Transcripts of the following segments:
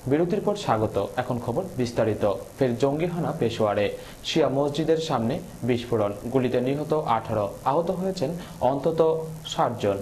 বিরতির পর স্বাগত। এখন খবর বিস্তারিত। ফের জঙ্গি হানা পেশোয়ারে, শিয়া মসজিদের সামনে বিস্ফোরণ, গুলিতে নিহত 18, আহত হয়েছেন অন্তত 60 জন।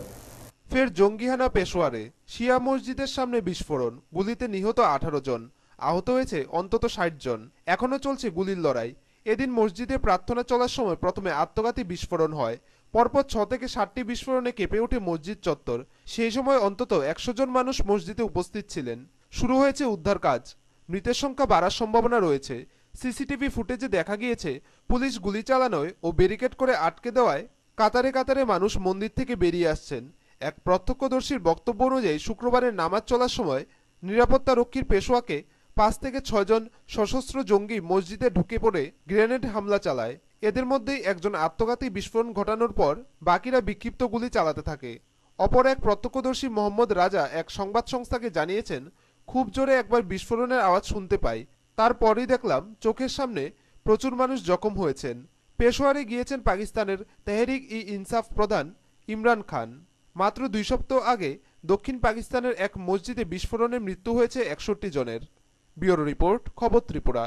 ফের জঙ্গি হানা পেশোয়ারে, শিয়া মসজিদের সামনে বিস্ফোরণ, গুলিতে নিহত 18 জন, আহত হয়েছে অন্তত 60 জন। এখনো চলছে গুলির লড়াই। এদিন মসজিদে প্রার্থনা চলার সময় প্রথমে আত্মঘাতী বিস্ফোরণ হয়। পরপর 6 থেকে 7টি বিস্ফোরণে কেঁপে ওঠে মসজিদ চত্বর। সেই সময় অন্তত 100 জন মানুষ মসজিদে উপস্থিত ছিলেন। শুরু হয়েছে উদ্ধার কাজ। মৃতের সংখ্যা বাড়ার সম্ভাবনা রয়েছে। সিসিটিভি ফুটেজে দেখা গিয়েছে পুলিশ গুলি চালানোয় ও ব্যারিকেড করে আটকে দেওয়ায় কাতারে কাতারে মানুষ মন্দির থেকে বেরিয়ে আসছেন। এক প্রত্যক্ষদর্শীর বক্তব্য অনুযায়ী শুক্রবারের নামাজ চলার সময় নিরাপত্তা রক্ষীর পেশোয়াকে 5 থেকে 6 জন সশস্ত্র জঙ্গি মসজিদে ঢুকে পড়ে গ্রেনেড হামলা চালায়। এদের মধ্যেই একজন আত্মঘাতী বিস্ফোরণ ঘটানোর পর বাকিরা বিক্ষিপ্ত গুলি চালাতে থাকে। অপর এক প্রত্যক্ষদর্শী মোহাম্মদ রাজা এক সংবাদ সংস্থাকে জানিয়েছেন, খুব জোরে একবার বিস্ফোরণের আওয়াজ শুনতে পাই, তারপরই দেখলাম চোখের সামনে প্রচুর মানুষ জখম হয়েছেন। পেশোয়ারে গিয়েছেন পাকিস্তানের তেহরিক ই ইনসাফ প্রধান ইমরান খান। মাত্র 2 সপ্তাহ আগে দক্ষিণ পাকিস্তানের এক মসজিদে বিস্ফোরণে মৃত্যু হয়েছে 61 জনের। ব্যুরো রিপোর্ট, খবর ত্রিপুরা।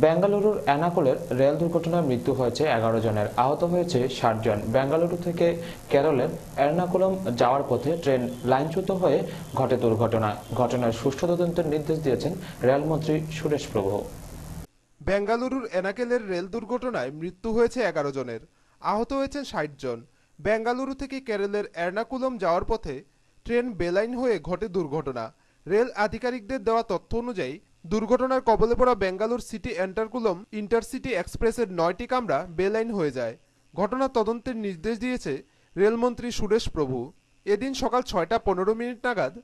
বেঙ্গালুরুর এর্নাকুলের রেল দুর্ঘটনায় মৃত্যু হয়েছে 11 জনের, আহত হয়েছে 60 জন। বেঙ্গালুরু থেকে কেরলের এর্নাকুলম যাওয়ার পথে ট্রেন লাইনচ্যুত হয়ে ঘটে দুর্ঘটনা। ঘটনার সুষ্ঠু তদন্তের নির্দেশ দিয়েছেন রেলমন্ত্রী সুরেশ প্রভু। বেঙ্গালুরুর এনাকেলের রেল দুর্ঘটনায় মৃত্যু হয়েছে 11 জনের, আহত হয়েছেন 60 জন। বেঙ্গালুরু থেকে কেরলের এর্নাকুলম যাওয়ার পথে ট্রেন বেলাইন হয়ে ঘটে দুর্ঘটনা। রেল আধিকারিকদের দেওয়া তথ্য অনুযায়ী দুর্ঘটনার কবলে পড়া বেঙ্গালুরু সিটি এন্টারকুলম ইন্টারসিটি এক্সপ্রেসের 9টি কামরা বেলাইন হয়ে যায়। ঘটনা তদন্তের নির্দেশ দিয়েছে রেলমন্ত্রী সুরেশ প্রভু। এদিন সকাল 6:15 নাগাদ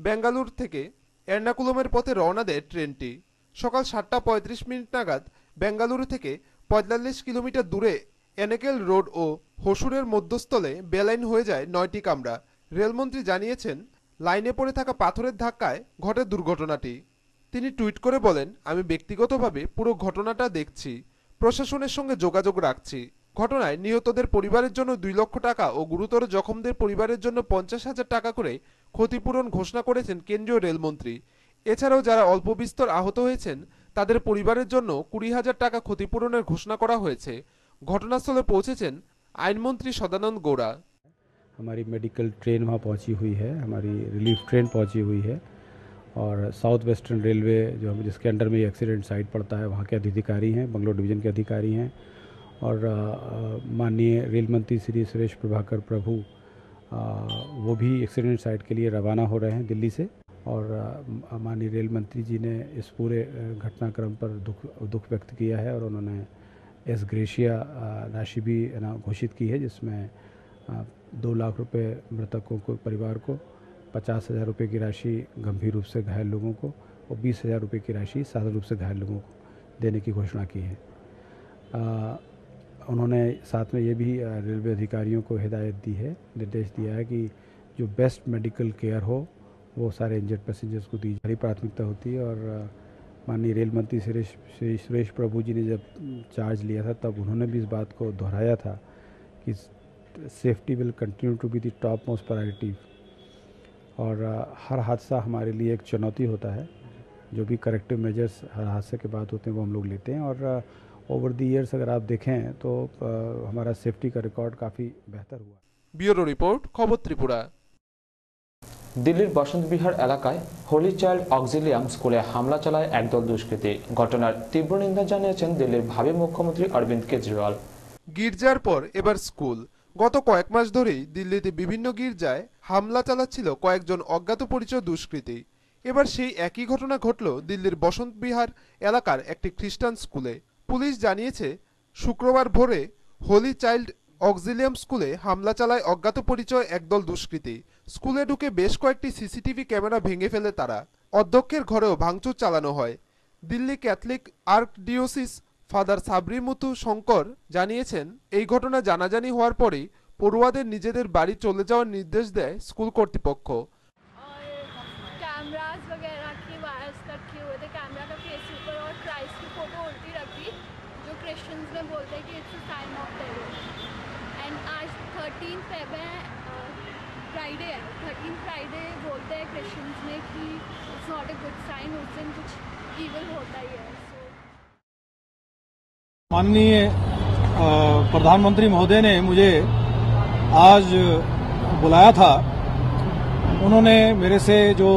বেঙ্গালুরু থেকে এর্নাকুলমের পথে রওনা দেয় ট্রেনটি। সকাল 7:35 নাগাদ বেঙ্গালুরু থেকে 45 কিলোমিটার দূরে এনাকেল রোড ও হসুরের মধ্যস্থলে বেলাইন হয়ে যায় 9টি কামরা। রেলমন্ত্রী জানিয়েছেন, লাইনে পড়ে থাকা পাথরের ধাক্কায় ঘটে দুর্ঘটনাটি। তিনি টুইট করে বলেন, আমি ব্যক্তিগতভাবে পুরো ঘটনাটা দেখছি, প্রশাসনের সঙ্গে যোগাযোগ রাখছি। ঘটনায় নিহতদের পরিবারের জন্য 2 লক্ষ টাকা ও গুরুতর জখমদের পরিবারের জন্য 50,000 টাকা করে ক্ষতিপূরণ ঘোষণা করেছেন কেন্দ্রীয় রেলমন্ত্রী। এছাড়াও যারা অল্প বিস্তর আহত হয়েছেন তাদের পরিবারের জন্য 20,000 টাকা ক্ষতিপূরণের ঘোষণা করা হয়েছে। ঘটনাস্থলে পৌঁছেছেন আইনমন্ত্রী সদানন্দ গৌড়া। हमारी मेडिकल ट्रेन वहाँ पहुँची हुई है, हमारी रिलीफ ट्रेन पहुँची हुई है और साउथ वेस्टर्न रेलवे जो हम जिसके अंडर में ये एक्सीडेंट साइट पड़ता है वहाँ के अधिकारी हैं, बंगलोर डिवीज़न के अधिकारी हैं और माननीय रेल मंत्री श्री सुरेश प्रभाकर प्रभु वो भी एक्सीडेंट साइट के लिए रवाना हो रहे हैं दिल्ली से। और माननीय रेल मंत्री जी ने इस पूरे घटनाक्रम पर दुख व्यक्त किया है और उन्होंने एस ग्रेशिया राशि भी घोषित की है, जिसमें 2 लाख रुपए मृतकों को परिवार को, 50,000 रुपये की राशि गंभीर रूप से घायल लोगों को और 20,000 रुपये की राशि साधारण रूप से घायल लोगों को देने की घोषणा की है। उन्होंने साथ में ये भी रेलवे अधिकारियों को हिदायत दी है, निर्देश दिया है कि जो बेस्ट मेडिकल केयर हो वो सारे इंजर्ड पैसेंजर्स को दी जाए, प्राथमिकता होती है। और माननीय रेल मंत्री श्री सुरेश प्रभु जी ने जब चार्ज लिया था तब उन्होंने भी इस बात को दोहराया था कि safety will continue to be the top most priority. और हर हादसा हमारे लिए एक चुनौती होता है, जो भी करेक्टिव मेजर्स हर हादसे के बाद होते हैं वो हम लोग लेते हैं। और ओवर द ईयर्स अगर आप देखें तो हमारा सेफ्टी का रिकॉर्ड काफ़ी बेहतर हुआ। ব্যুরো রিপোর্ট, খবর ত্রিপুরা। দিল্লির বসন্ত বিহার এলাকায় হোলি চাইল্ড অক্সিলিয়াম স্কুলে হামলা চালায় একদল দুষ্কৃতী। ঘটনার তীব্র নিন্দা জানিয়েছেন দিল্লির ভাবী মুখ্যমন্ত্রী অরবিন্দ কেজরিওয়াল। গির্জার পর এবার স্কুল। গত কয়েক মাস ধরেই দিল্লিতে বিভিন্ন গির্জায় হামলা চালাচ্ছিল কয়েকজন অজ্ঞাত পরিচয় দুষ্কৃতী। এবার সেই একই ঘটনা ঘটল দিল্লির বসন্ত বিহার এলাকার একটি খ্রিস্টান স্কুলে। পুলিশ জানিয়েছে, শুক্রবার ভোরে হোলি চাইল্ড অক্সিলিয়াম স্কুলে হামলা চালায় অজ্ঞাত পরিচয় একদল দুষ্কৃতী। স্কুলে ঢুকে বেশ কয়েকটি সিসিটিভি ক্যামেরা ভেঙে ফেলে তারা। অধ্যক্ষের ঘরেও ভাঙচুর চালানো হয়। দিল্লি ক্যাথলিক আর্কডিওসিস ফাদার সাবরিমুথু শঙ্কর জানিয়েছেন, এই ঘটনা জানাজানি হওয়ার পরেই পড়ুয়াদের নিজেদের বাড়ি চলে যাওয়ার নির্দেশ দেয় স্কুল কর্তৃপক্ষ। फ्राइडे है, 13 फ्राइडे बोलते हैं क्रिश्चियंस में कि it's not a good sign, उस दिन कुछ ईवल होता ही है। माननीय प्रधानमंत्री महोदय ने मुझे आज बुलाया था। उन्होंने मेरे से जो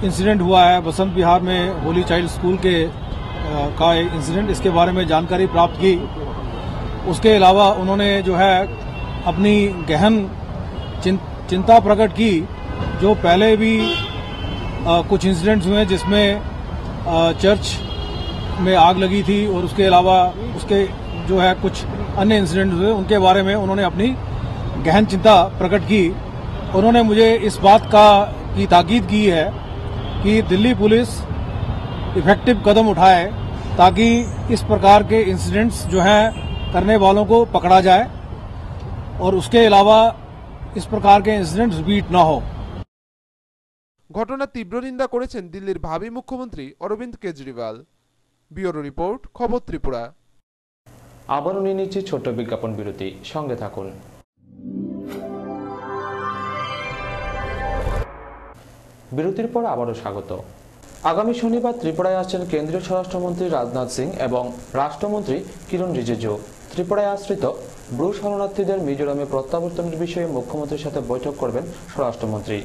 इंसिडेंट हुआ है बसंत विहार में होली चाइल्ड स्कूल के का एक इंसिडेंट, इसके बारे में जानकारी प्राप्त की। उसके अलावा उन्होंने जो है अपनी गहन चिंता प्रकट की। जो पहले भी कुछ इंसिडेंट्स हुए जिसमें चर्च में आग लगी थी और उसके अलावा उसके जो है कुछ अन्य इंसिडेंट्स हुए, उनके बारे में उन्होंने अपनी गहन चिंता प्रकट की। उन्होंने मुझे इस बात की ताकीद की है कि दिल्ली पुलिस इफेक्टिव कदम उठाए ताकि इस प्रकार के इंसिडेंट्स जो हैं करने वालों को पकड़ा जाए और उसके अलावा इस प्रकार के इंसिडेंट्स रिपीट ना हो। ঘটনা তীব্র নিন্দা করেছেন দিল্লির ভাবী মুখ্যমন্ত্রী অরবিন্দ কেজরিওয়াল। ব্যুরো রিপোর্ট, খবর ত্রিপুরা। আবারও নিয়ে নিচ্ছি ছোট্ট বিজ্ঞাপন বিরতি, সঙ্গে থাকুন। বিরতির পর আবারও স্বাগত। আগামী শনিবার ত্রিপুরায় আসছেন কেন্দ্রীয় স্বরাষ্ট্রমন্ত্রী রাজনাথ সিং এবং রাষ্ট্রমন্ত্রী কিরণ রিজিজু। ত্রিপুরায় আশ্রিত ব্রু শরণার্থীদের মিজোরামে প্রত্যাবর্তনের বিষয়ে মুখ্যমন্ত্রীর সাথে বৈঠক করবেন স্বরাষ্ট্রমন্ত্রী।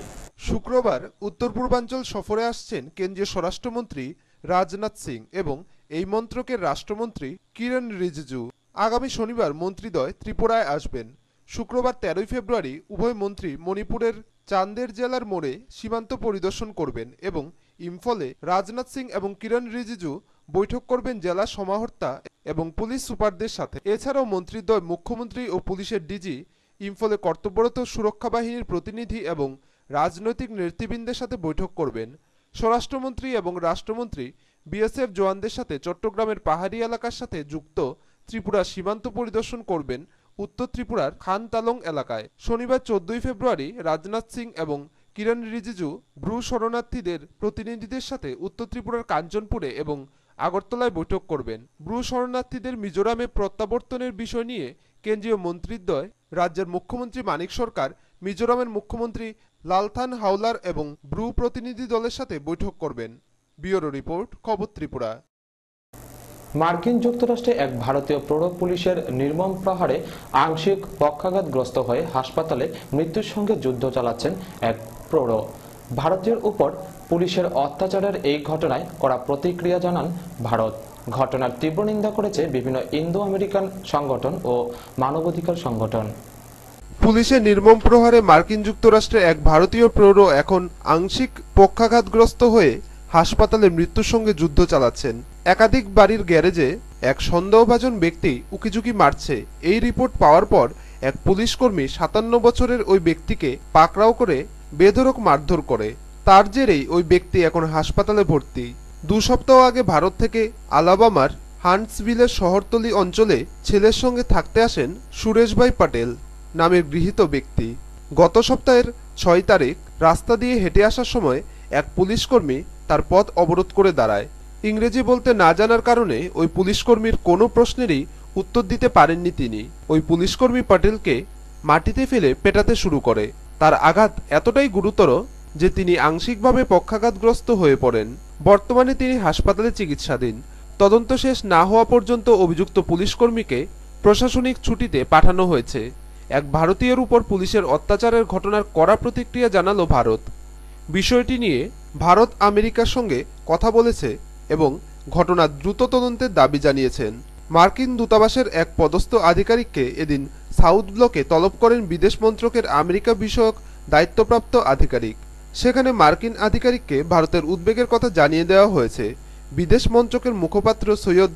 শুক্রবার উত্তর পূর্বাঞ্চল সফরে আসছেন কেন্দ্রীয় স্বরাষ্ট্রমন্ত্রী রাজনাথ সিং এবং এই মন্ত্রকের রাষ্ট্রমন্ত্রী কিরণ রিজিজু। আগামী শনিবার মন্ত্রীদ্বয় ত্রিপুরায় আসবেন। শুক্রবার 13 ফেব্রুয়ারি উভয় মন্ত্রী মণিপুরের চান্দের জেলার মোড়ে সীমান্ত পরিদর্শন করবেন এবং ইম্ফলে রাজনাথ সিং এবং কিরণ রিজিজু বৈঠক করবেন জেলা সমাহর্তা এবং পুলিশ সুপারদের সাথে। এছাড়াও মন্ত্রীদ্বয় মুখ্যমন্ত্রী ও পুলিশের ডিজি, ইম্ফলে কর্তব্যরত সুরক্ষা বাহিনীর প্রতিনিধি এবং রাজনৈতিক নেতৃবৃন্দের সাথে বৈঠক করবেন। স্বরাষ্ট্রমন্ত্রী এবং রাষ্ট্রমন্ত্রী বিএসএফ জওয়ানদের সাথে চট্টগ্রামের পাহাড়ি এলাকার সাথে যুক্ত ত্রিপুরা সীমান্ত পরিদর্শন করবেন উত্তর ত্রিপুরার খানতালং এলাকায়। শনিবার 14 ফেব্রুয়ারি রাজনাথ সিং এবং কিরণ রিজিজু ব্রু শরণার্থীদের প্রতিনিধিদের সাথে উত্তর ত্রিপুরার কাঞ্চনপুরে এবং আগরতলায় বৈঠক করবেন। ব্রু শরণার্থীদের মিজোরামে প্রত্যাবর্তনের বিষয় নিয়ে কেন্দ্রীয় মন্ত্রীদ্বয়, রাজ্যের মুখ্যমন্ত্রী মানিক সরকার, মিজোরামের মুখ্যমন্ত্রী লালথান হাওলার এবং ব্রু প্রতিনিধি দলের সাথে বৈঠক করবেন। ব্যুরো রিপোর্ট, খবর ত্রিপুরা। মার্কিন যুক্তরাষ্ট্রে এক ভারতীয় প্রৌঢ় পুলিশের নির্মম প্রহারে আংশিক পক্ষাঘাতগ্রস্ত হয়ে হাসপাতালে মৃত্যুর সঙ্গে যুদ্ধ চালাচ্ছেন এক প্রৌঢ়। ভারতীয়ের উপর পুলিশের অত্যাচারের এই ঘটনায় কড়া প্রতিক্রিয়া জানান ভারত। ঘটনার তীব্র নিন্দা করেছে বিভিন্ন ইন্দো আমেরিকান সংগঠন ও মানবাধিকার সংগঠন। পুলিশের নির্মম প্রহারে মার্কিন যুক্তরাষ্ট্রে এক ভারতীয় প্রৌঢ় এখন আংশিক পক্ষাঘাতগ্রস্ত হয়ে হাসপাতালে মৃত্যুর সঙ্গে যুদ্ধ চালাচ্ছেন। একাধিক বাড়ির গ্যারেজে এক সন্দেহভাজন ব্যক্তি উকিঝুঁকি মারছে। এই রিপোর্ট পাওয়ার পর এক পুলিশকর্মী 57 বছরের ওই ব্যক্তিকে পাকড়াও করে বেধড়ক মারধর করে। তার জেরেই ওই ব্যক্তি এখন হাসপাতালে ভর্তি। 2 সপ্তাহ আগে ভারত থেকে আলাবামার হান্টসভিলের শহরতলি অঞ্চলে ছেলের সঙ্গে থাকতে আসেন সুরেশভাই পাটেল নামের গৃহীত ব্যক্তি। গত সপ্তাহের 6 তারিখ রাস্তা দিয়ে হেঁটে আসার সময় এক পুলিশকর্মী তার পথ অবরোধ করে দাঁড়ায়। ইংরেজি বলতে না জানার কারণে ওই পুলিশকর্মীর কোনো প্রশ্নেরই উত্তর দিতে পারেননি তিনি। ওই পুলিশকর্মী পাটেলকে মাটিতে ফেলে পেটাতে শুরু করে। তার আঘাত এতটাই গুরুতর যে তিনি আংশিকভাবে পক্ষাঘাতগ্রস্ত হয়ে পড়েন। বর্তমানে তিনি হাসপাতালে চিকিৎসাধীন। তদন্ত শেষ না হওয়া পর্যন্ত অভিযুক্ত পুলিশকর্মীকে প্রশাসনিক ছুটিতে পাঠানো হয়েছে। এক ভারতীয়ের উপর পুলিশের অত্যাচারের ঘটনার কড়া প্রতিক্রিয়া জানালো ভারত। বিষয়টি নিয়ে ভারত আমেরিকার সঙ্গে কথা বলেছে এবং ঘটনার দ্রুত তদন্তের দাবি জানিয়েছেন। মার্কিন দূতাবাসের এক পদস্থ আধিকারিককে এদিন সাউথ ব্লকে তলব করেন বিদেশ মন্ত্রকের আমেরিকা বিষয়ক দায়িত্বপ্রাপ্ত আধিকারিক। সেখানে মার্কিন আধিকারিককে ভারতের উদ্বেগের কথা জানিয়ে দেওয়া হয়েছে। বিদেশ মন্ত্রকের মুখপাত্র সৈয়দ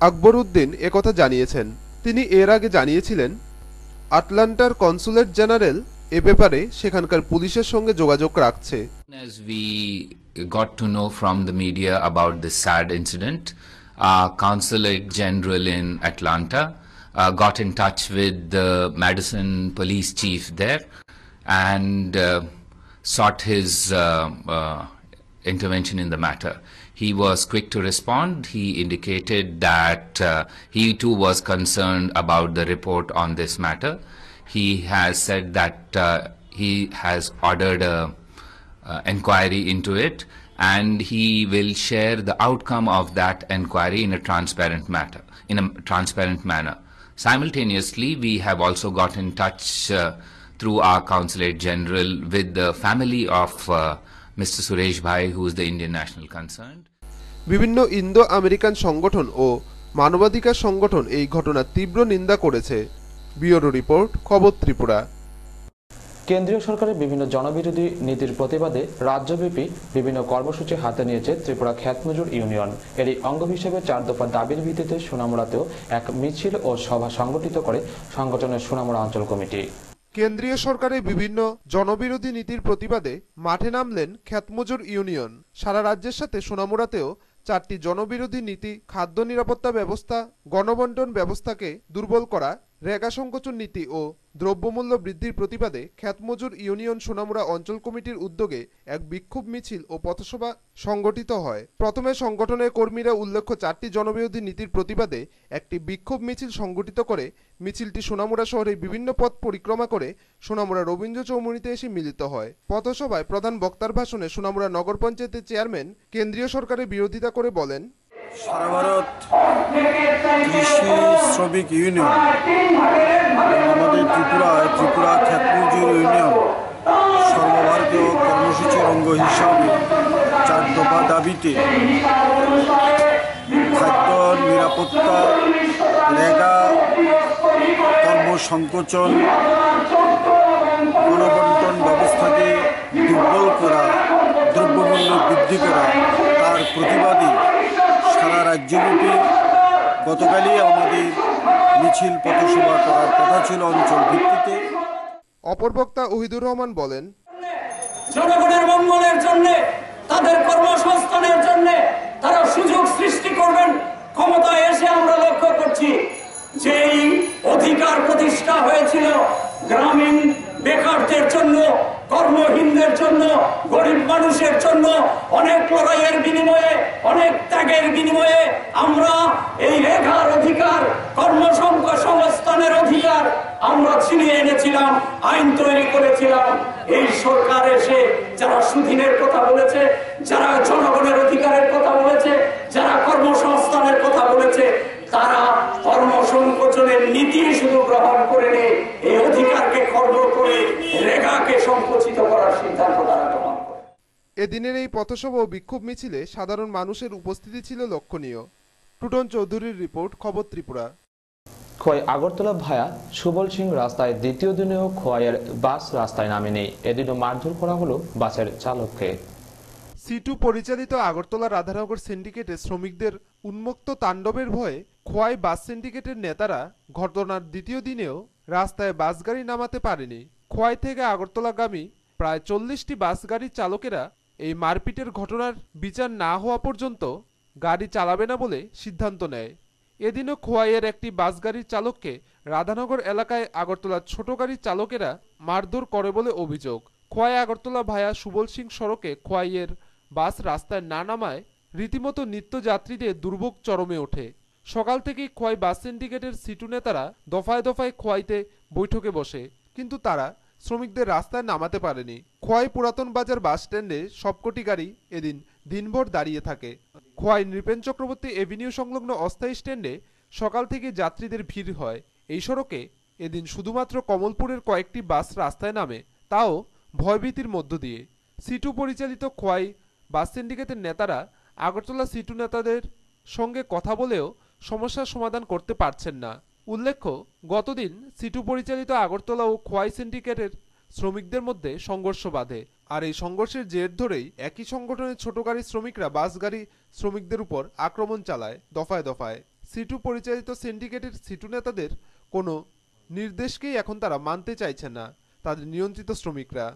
আকবরউদ্দিন একথা জানিয়েছেন। তিনি এর আগে জানিয়েছিলেন আটলান্টার কনসুলেট জেনারেল এ ব্যাপারে সেখানকার পুলিশের সঙ্গে যোগাযোগ রাখছে। As we got to know from the media about this sad incident, Consulate General in Atlanta got in touch with the Madison police chief there and sought his intervention in the matter. He was quick to respond. He indicated that he too was concerned about the report on this matter. He has said that he has ordered a inquiry into it, and he will share the outcome of that inquiry in a transparent manner. Simultaneously, we have also got in touch through our Consulate General with the family of Mr. Suresh Bhai, who is the Indian national concerned. বিভিন্ন Indo American সংগঠন ও মানবাধিকার সংগঠন এই ঘটনার তীব্র নিন্দা করেছে। Bureau report, খবর ত্রিপুরা। কেন্দ্রীয় সরকারের বিভিন্ন জনবিরোধী নীতির প্রতিবাদে রাজ্যব্যাপী বিভিন্ন কর্মসূচি হাতে নিয়েছে ত্রিপুরা খ্যাতমজুর ইউনিয়ন। এরই অঙ্গ হিসেবে 4 দফা দাবির ভিত্তিতে সোনামুড়াতেও এক মিছিল ও সভা সংগঠিত করে সংগঠনের সোনামুড়া অঞ্চল কমিটি। কেন্দ্রীয় সরকারের বিভিন্ন জনবিরোধী নীতির প্রতিবাদে মাঠে নামলেন খ্যাতমজুর ইউনিয়ন। সারা রাজ্যের সাথে সোনামুড়াতেও 4টি জনবিরোধী নীতি, খাদ্য নিরাপত্তা ব্যবস্থা, গণবন্টন ব্যবস্থাকে দুর্বল করা, রেগা সংকোচন নীতি ও দ্রব্যমূল্য বৃদ্ধির প্রতিবাদে খ্যাতমজুর ইউনিয়ন সোনামুড়া অঞ্চল কমিটির উদ্যোগে এক বিক্ষোভ মিছিল ও পথসভা সংগঠিত হয়। প্রথমে সংগঠনের কর্মীরা উল্লেখ্য 4টি জনবিরোধী নীতির প্রতিবাদে একটি বিক্ষোভ মিছিল সংগঠিত করে। মিছিলটি সোনামুড়া শহরের বিভিন্ন পথ পরিক্রমা করে সোনামুড়া রবীন্দ্র চৌমুহনীতে এসে মিলিত হয়। পথসভায় প্রধান বক্তার ভাষণে সোনামুড়া নগর পঞ্চায়েতের চেয়ারম্যান কেন্দ্রীয় সরকারের বিরোধিতা করে বলেন, সারা ভারত কৃষি শ্রমিক ইউনিয়ন আমাদের ত্রিপুরা খ্যাতমজুর ইউনিয়ন সর্বভারতীয় কর্মসূচির অঙ্গ হিসাবে 4 দফা দাবিতে খাদ্য নিরাপত্তা, রেগা, কর্মসংকোচন, গণবন্টন ব্যবস্থাকে দুর্বল করা, দ্রব্যমূল্য বৃদ্ধি করা, তার প্রতিবাদী সারা রাজ্যব্যাপী গতকালই আমাদের মিছিল পথসভা করার কথা ছিল অঞ্চল ভিত্তিতে। অপর বক্তা ওহিদুর রহমান বলেন, জনগণের মঙ্গলের জন্য, তাদের কর্মসংস্থানের জন্য তারা সুযোগ সৃষ্টি করবেন। ক্ষমতায় এসে আমরা লক্ষ্য করছি যে এই অধিকার প্রতিষ্ঠা হয়েছিল গ্রামীণ বেকারদের জন্য, কর্মহীনদের জন্য, গরিব মানুষের জন্য। অনেক লড়াইয়ের বিনিময়ে, অনেক ত্যাগের বিনিময়ে আমরা এই রেখার অধিকার, কর্মসংস্থানের অধিকার আমরা ছিনিয়ে এনেছিলাম, আইন তৈরি করেছিলাম। এই সরকার এসে যারা সুদিনের কথা বলেছে, যারা জনগণের অধিকারের কথা বলেছে, যারা কর্মসংস্থানের কথা বলেছে, তারা কর্মসংকোচনের নীতি শুধু গ্রহণ করে নেই, এই অধিকারকে খর্ব করে রেখাকে সংকুচিত করার সিদ্ধান্ত তারা গ্রহণ করে। এদিনের এই পথসভা ও বিক্ষোভ মিছিলে সাধারণ মানুষের উপস্থিতি ছিল লক্ষণীয়। টুটন চৌধুরীর রিপোর্ট, খবর ত্রিপুরা। খোয়াই আগরতলা ভায়া সুবল সিং রাস্তায় দ্বিতীয় দিনেও খোয়াইয়ের বাস রাস্তায় নামেনি। এদিনও মারধর করা হলো বাসের চালককে। সিটু পরিচালিত আগরতলা রাধানগর সিন্ডিকেটের শ্রমিকদের উন্মুক্ত তাণ্ডবের ভয়ে খোয়াই বাস সিন্ডিকেটের নেতারা ঘটনার দ্বিতীয় দিনেও রাস্তায় বাস গাড়ি নামাতে পারেনি। খোয়াই থেকে আগরতলাগামী প্রায় 40টি বাস গাড়ির চালকেরা এই মারপিটের ঘটনার বিচার না হওয়া পর্যন্ত গাড়ি চালাবে না বলে সিদ্ধান্ত নেয়। এদিনও খোয়াইয়ের একটি বাস গাড়ির চালককে রাধানগর এলাকায় আগরতলার ছোট গাড়ির চালকেরা মারধর করে বলে অভিযোগ। খোয়াই আগরতলা ভায়া সুবল সিং সড়কে খোয়াইয়ের বাস রাস্তায় না নামায় রীতিমতো নিত্যযাত্রীদের দুর্ভোগ চরমে ওঠে। সকাল থেকেই খোয়াই বাস সিন্ডিকেটের সিটু নেতারা দফায় দফায় খোয়াইতে বৈঠকে বসে, কিন্তু তারা শ্রমিকদের রাস্তায় নামাতে পারেনি। খোয়াই পুরাতন বাজার বাস স্ট্যান্ডে সবকটি গাড়ি এদিন দিনভর দাঁড়িয়ে থাকে। খোয়াই নৃপেন চক্রবর্তী এভিনিউ সংলগ্ন অস্থায়ী স্ট্যান্ডে সকাল থেকে যাত্রীদের ভিড় হয়। এই সড়কে এদিন শুধুমাত্র কমলপুরের কয়েকটি বাস রাস্তায় নামে, তাও ভয়ভীতির মধ্য দিয়ে। সিটু পরিচালিত খোয়াই বাস সিন্ডিকেটের নেতারা আগরতলা সিটু নেতাদের সঙ্গে কথা বলেও সমস্যার সমাধান করতে পারছেন না। উল্লেখ্য, গতদিন সিটু পরিচালিত আগরতলা ও খোয়াই সিন্ডিকেটের শ্রমিকদের মধ্যে সংঘর্ষ বাধে। আর এই সংঘর্ষের জের ধরেই একই সংগঠনের ছোট গাড়ির শ্রমিকরা বাস গাড়ি শ্রমিকদের উপর আক্রমণ চালায় দফায় দফায়। সিটু পরিচালিত সিন্ডিকেটের সিটু নেতাদের কোনো নির্দেশকেই এখন তারা মানতে চাইছে না তাদের নিয়ন্ত্রিত শ্রমিকরা।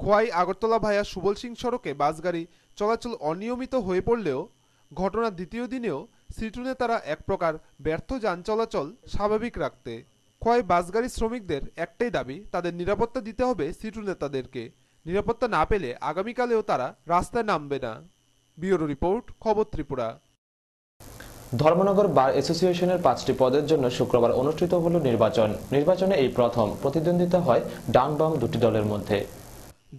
খোয়াই আগরতলা ভায়া সুবল সিং সড়কে বাস গাড়ি চলাচল অনিয়মিত হয়ে পড়লেও ঘটনার দ্বিতীয় দিনেও সিটু নেতারা এক প্রকার ব্যর্থ যান চলাচল স্বাভাবিক রাখতে। খোয়াই বাসগাড়ির শ্রমিকদের একটাই দাবি, তাদের নিরাপত্তা দিতে হবে সিটু নেতাদেরকে। নিরাপত্তা না পেলে আগামীকালেও তারা রাস্তায় নামবে না। ব্যুরো রিপোর্ট, খবর ত্রিপুরা। ধর্মনগর বার অ্যাসোসিয়েশনের ৫টি পদের জন্য শুক্রবার অনুষ্ঠিত হলো নির্বাচনে এই প্রথম প্রতিদ্বন্দ্বিতা হয় ডান বাম দুটি দলের মধ্যে।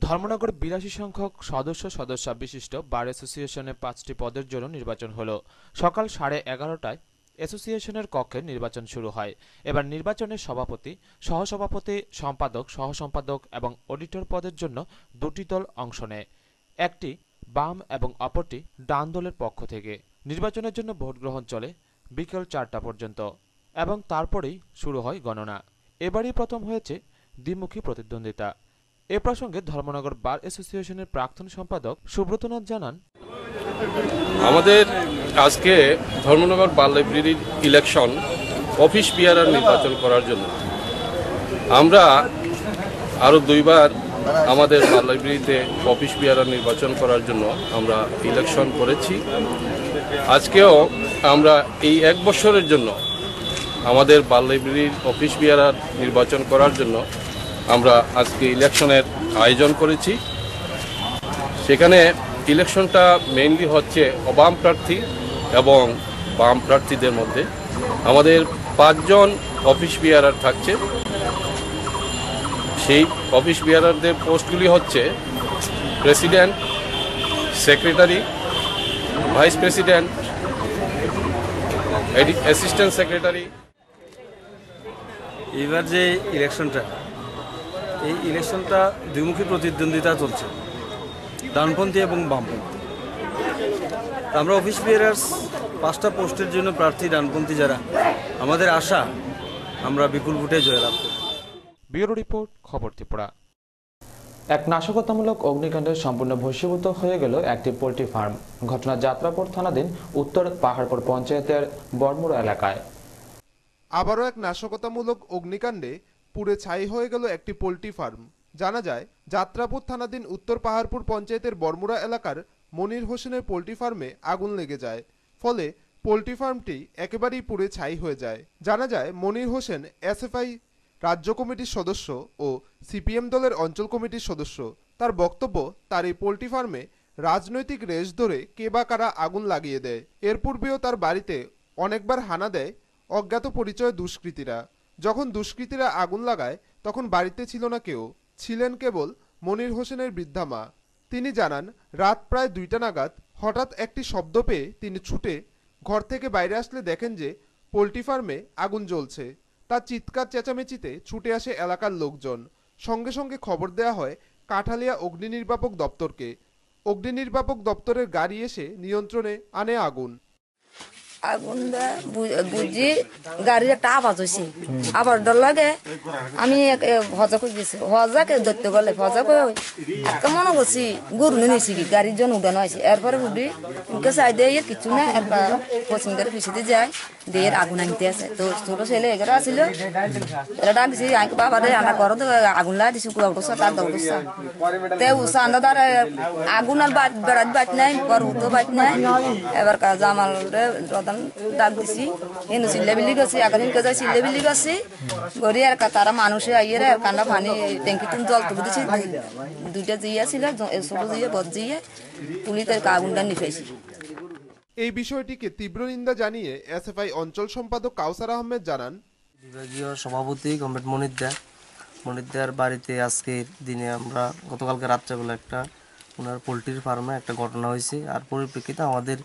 ধর্মনগর ৮২ সংখ্যক সদস্য বিশিষ্ট বার অ্যাসোসিয়েশনের ৫টি পদের জন্য নির্বাচন হলো। সকাল 11:30টায় অ্যাসোসিয়েশনের কক্ষে নির্বাচন শুরু হয়। এবার নির্বাচনে সভাপতি, সহসভাপতি, সম্পাদক, সহসম্পাদক এবং অডিটর পদের জন্য দুটি দল অংশ নেয়, একটি বাম এবং অপরটি ডান দলের পক্ষ থেকে। নির্বাচনের জন্য ভোট গ্রহণ চলে বিকেল 4টা পর্যন্ত এবং তারপরেই শুরু হয় গণনা। এবারই প্রথম হয়েছে দ্বিমুখী প্রতিদ্বন্দ্বিতা। এ প্রসঙ্গে ধর্মনগর বার অ্যাসোসিয়েশনের প্রাক্তন সম্পাদক সুব্রতনাথ জানান, আমাদের আজকে ধর্মনগর বার লাইব্রেরির ইলেকশন অফিস বিয়ারার নির্বাচন করার জন্য আমরা আরও 2বার আমাদের বার লাইব্রেরিতে অফিস বিয়ারার নির্বাচন করার জন্য আমরা ইলেকশন করেছি। আজকেও আমরা এই 1 বছরের জন্য আমাদের বার লাইব্রেরির অফিস বিয়ারার নির্বাচন করার জন্য আমরা আজকে ইলেকশনের আয়োজন করেছি। সেখানে ইলেকশনটা মেইনলি হচ্ছে অবাম প্রার্থী এবং বাম প্রার্থীদের মধ্যে। আমাদের 5 জন অফিস বিয়ারার থাকছে। সেই অফিস বিয়ারারদের পোস্টগুলি হচ্ছে president, secretary, vice president, assistant secretary. এবার যে ইলেকশনটা, এই ইলেকশনটা দ্বিমুখী প্রতিদ্বন্দ্বিতা চলছে ডানপন্থী এবং বামপন্থী। আমরা অফিস বিয়ারার্স 5টা পোস্টের জন্য প্রার্থী ডানপন্থী যারা, আমাদের আশা আমরা বিপুল ভোটে জয়লাভ করব। ব্যুরো রিপোর্ট, খবর ত্রিপুরা। এক নাশকতামূলক অগ্নিকাণ্ডে সম্পূর্ণ ভস্মীভূত হয়ে গেল একটি পোল্ট্রি ফার্ম। ঘটনা যাত্রাপুর থানাধীন উত্তর পাহাড়পুর পঞ্চায়েতের বড়মুড়া এলাকায়। আবারও এক নাশকতামূলক অগ্নিকাণ্ডে পুড়ে ছাই হয়ে গেল একটি পোল্ট্রি ফার্ম। জানা যায়, যাত্রাপুর থানাধীন উত্তর পাহাড়পুর পঞ্চায়েতের বড়মুড়া এলাকার মনির হোসেনের পোল্ট্রি ফার্মে আগুন লেগে যায়। ফলে পোল্ট্রি ফার্মটি একেবারেই পুড়ে ছাই হয়ে যায়। জানা যায়, মনির হোসেন এসএফআই রাজ্য কমিটির সদস্য ও সিপিএম দলের অঞ্চল কমিটির সদস্য। তার বক্তব্য, তার এই পোল্ট্রি ফার্মে রাজনৈতিক রেশ ধরে কে বা কারা আগুন লাগিয়ে দেয়। এর পূর্বেও তার বাড়িতে অনেকবার হানা দেয় অজ্ঞাত পরিচয় দুষ্কৃতীরা। যখন দুষ্কৃতীরা আগুন লাগায় তখন বাড়িতে ছিল না কেউ, ছিলেন কেবল মনির হোসেনের বৃদ্ধা মা। তিনি জানান, রাত প্রায় 2টা নাগাদ হঠাৎ একটি শব্দ পেয়ে তিনি ছুটে ঘর থেকে বাইরে আসলে দেখেন যে পোল্ট্রি ফার্মে আগুন জ্বলছে। তার চিৎকার চেঁচামেচিতে ছুটে আসে এলাকার লোকজন। সঙ্গে সঙ্গে খবর দেওয়া হয় কাঠালিয়া অগ্নি নির্বাপক দপ্তরকে। অগ্নি নির্বাপক দপ্তরের গাড়ি এসে নিয়ন্ত্রণে আনে আগুন। আগুনটা বুঝি গাড়ির একটা আওয়াজ হয়েছে, আবার ডর লাগে। আমি হজা করে গেছি, হজাকে ধরতে গেলে হজা করে একটা মনে করছি গরু নিয়েছি কি গাড়ির জন্য উঠানো হয়েছে। এরপরে বুঝি ওকে চাই দিয়ে কিছু না, এরপর কোচিং করে পিছিয়ে যায় দিয়ে আগুন আনতে আছে। তো ছোট ছেলে এগারো আসছিল, এরা ডাকছি আগে বাবারে আনা করো তো আগুন লাগা দিছি, কুয়া উঠছে তার দৌড়ছে তে উষা আন্দা তার আগুন আর বেড়াত বাইট নাই, পর উঠো বাইট নাই। এবার জামাল ডাক দিছি, হিন্দু চিল্লাবিল্লি করছি, একদিন কে যাই চিল্লাবিল্লি করছি গড়ি। আর তারা মানুষে আইয়ে আর কান্না পানি ট্যাঙ্কি তুন জল তুলে দিছি। 2টা জিয়া ছিল, ছোট জিয়া বদ জিয়া তুলিতে আগুনটা নিফেছি। এই বিষয়টিকে তীব্র নিন্দা জানিয়ে এসএফআই অঞ্চল সম্পাদক কাউসার আহমেদ জানান, বিভাগীয় সভাপতি কমরেড মনিরদার বাড়িতে আজকের দিনে আমরা গতকালকে রাত্রেবেলা একটা ওনার পোলট্রির ফার্মে একটা ঘটনা হয়েছে। আর পরিপ্রেক্ষিতে আমাদের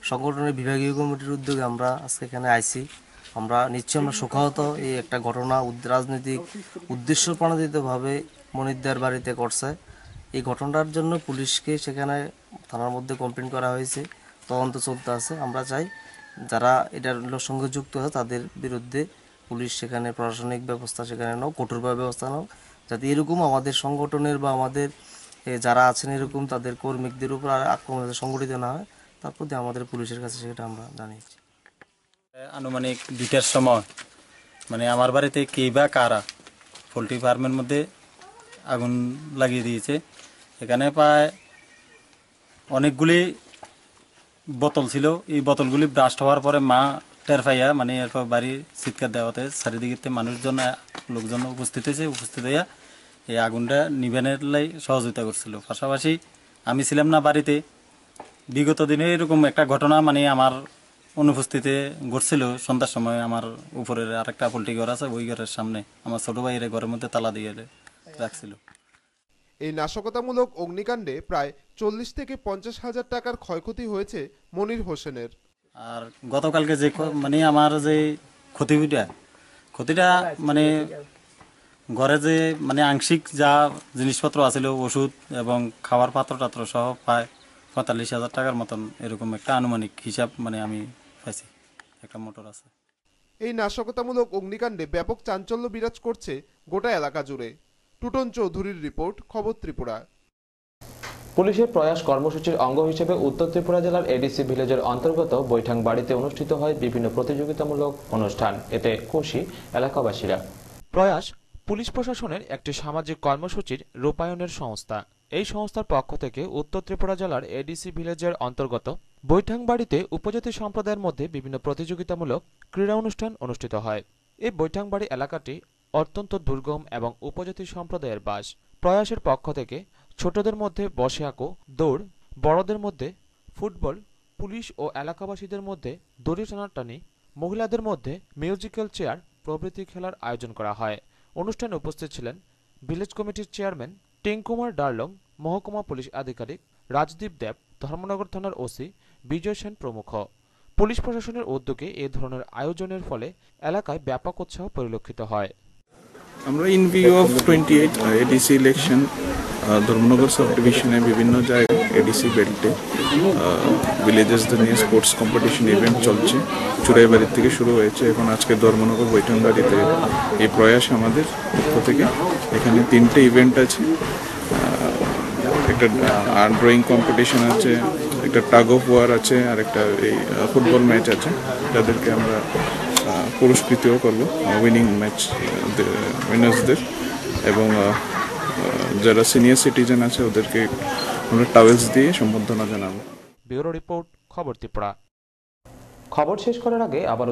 সংগঠনের বিভাগীয় কমিটির উদ্যোগে আমরা আজকে এখানে আইছি। আমরা নিশ্চয়ই আমরা শোকাহত এই একটা ঘটনা রাজনৈতিক উদ্দেশ্য প্রণোদিতভাবে মনিরদার বাড়িতে করছে। এই ঘটনার জন্য পুলিশকে সেখানে থানার মধ্যে কমপ্লেন করা হয়েছে, তদন্ত চলতে আছে। আমরা চাই যারা এটার সঙ্গে যুক্ত আছে তাদের বিরুদ্ধে পুলিশ সেখানে প্রশাসনিক ব্যবস্থা সেখানে নাও, কঠোরভাবে ব্যবস্থা নাও, যাতে এরকম আমাদের সংগঠনের বা আমাদের যারা আছেন এরকম তাদের কর্মীদের উপর আক্রমণ সংগঠিত না হয়, তার প্রতি আমাদের পুলিশের কাছে সেটা আমরা জানিয়েছি। আনুমানিক 2টার সময় মানে আমার বাড়িতে কে বা কারা পোলট্রি ফার্মের মধ্যে আগুন লাগিয়ে দিয়েছে। এখানে প্রায় অনেকগুলি বোতল ছিল। এই বোতলগুলি ব্রাস্ট হওয়ার পরে মা টের পাইয়া মানে এরপর বাড়ির চিৎকার দেওয়াতে চারিদিকে মানুষজন লোকজন উপস্থিত হয়েছে। উপস্থিত হইয়া এই আগুনটা নিবেনের লাই সহযোগিতা করছিল। পাশাপাশি আমি ছিলাম না বাড়িতে। বিগত দিনে এরকম একটা ঘটনা মানে আমার অনুপস্থিতিতে ঘটছিল সন্ধ্যার সময় আমার উপরের আরেকটা পোল্ট্রি ঘর আছে, ওই ঘরের সামনে আমার ছোট ভাইয়ের ঘরের মধ্যে তালা দিয়ে রাখছিল। এই নাশকতামূলক অগ্নিকাণ্ডে প্রায় 40 থেকে 50 হাজার টাকার ক্ষয়ক্ষতি হয়েছে মনির হোসেনের। আর গতকালকে যে মানে আমার যে ক্ষতিটা মানে ঘরে যে মানে আংশিক যা জিনিসপত্র আছিল, ওষুধ এবং খাওয়ার পাত্র সহ প্রায় 45,000 টাকার মতন এরকম একটা আনুমানিক হিসাব মানে আমি পাইছি। একটা মোটর আছে। এই নাশকতামূলক অগ্নিকাণ্ডে ব্যাপক চাঞ্চল্য বিরাজ করছে গোটা এলাকা জুড়ে। টুটন চৌধুরীর রিপোর্ট, খবর ত্রিপুরা। পুলিশের প্রয়াস কর্মসূচির অঙ্গ হিসেবে উত্তর ত্রিপুরা জেলার এডিসি ভিলেজের অন্তর্গত বৈঠাং বাড়িতে অনুষ্ঠিত হয় বিভিন্ন প্রতিযোগিতামূলক অনুষ্ঠান। এতে খুশি এলাকাবাসীরা। প্রয়াস পুলিশ প্রশাসনের একটি সামাজিক কর্মসূচির রূপায়ণের সংস্থা। এই সংস্থার পক্ষ থেকে উত্তর ত্রিপুরা জেলার এডিসি ভিলেজের অন্তর্গত বৈঠাং বাড়িতে উপজাতি সম্প্রদায়ের মধ্যে বিভিন্ন প্রতিযোগিতামূলক ক্রীড়া অনুষ্ঠান অনুষ্ঠিত হয়। এই বৈঠাং বাড়ি এলাকাটি অত্যন্ত দুর্গম এবং উপজাতি সম্প্রদায়ের বাস। প্রয়াসের পক্ষ থেকে ছোটদের মধ্যে বসে আঁকো, দৌড়, বড়দের মধ্যে ফুটবল, পুলিশ ও এলাকাবাসীদের মধ্যে দড়ি টানাটানি, মহিলাদের মধ্যে মিউজিক্যাল চেয়ার প্রভৃতি খেলার আয়োজন করা হয়। অনুষ্ঠানে উপস্থিত ছিলেন ভিলেজ কমিটির চেয়ারম্যান টিঙ্কুমার ডার্লং, মহকুমা পুলিশ আধিকারিক রাজদীপ দেব, ধর্মনগর থানার ওসি বিজয় সেন প্রমুখ। পুলিশ প্রশাসনের উদ্যোগে এই ধরনের আয়োজনের ফলে এলাকায় ব্যাপক উৎসাহ পরিলক্ষিত হয়। আমরা in view of 28 ADC election Dharmanagar sub ডিভিশনে বিভিন্ন জায়গায় এডিসি বেল্টে ভিলেজেসদের নিয়ে স্পোর্টস কম্পিটিশন ইভেন্ট চলছে। চুড়াইবাড়ির থেকে শুরু হয়েছে, এখন আজকে ধর্মনগর বৈঠাংবাড়িতে এই প্রয়াস আমাদের পক্ষ থেকে। এখানে 3টে ইভেন্ট আছে, একটা ড্রয়িং কম্পিটিশন আছে, একটা টাগ অফ ওয়ার আছে, আর একটা এই ফুটবল ম্যাচ আছে। যাদেরকে আমরা পুরস্কৃতও করবো উইনিং ম্যাচ উইনার্সদের, এবং যারা সিনিয়র সিটিজেন আছে ওদেরকে আমরা টাওয়েলস দিয়ে সম্বর্ধনা জানাবো। ব্যুরো রিপোর্ট, খবর ত্রিপুরা। খবর শেষ করার আগে আবার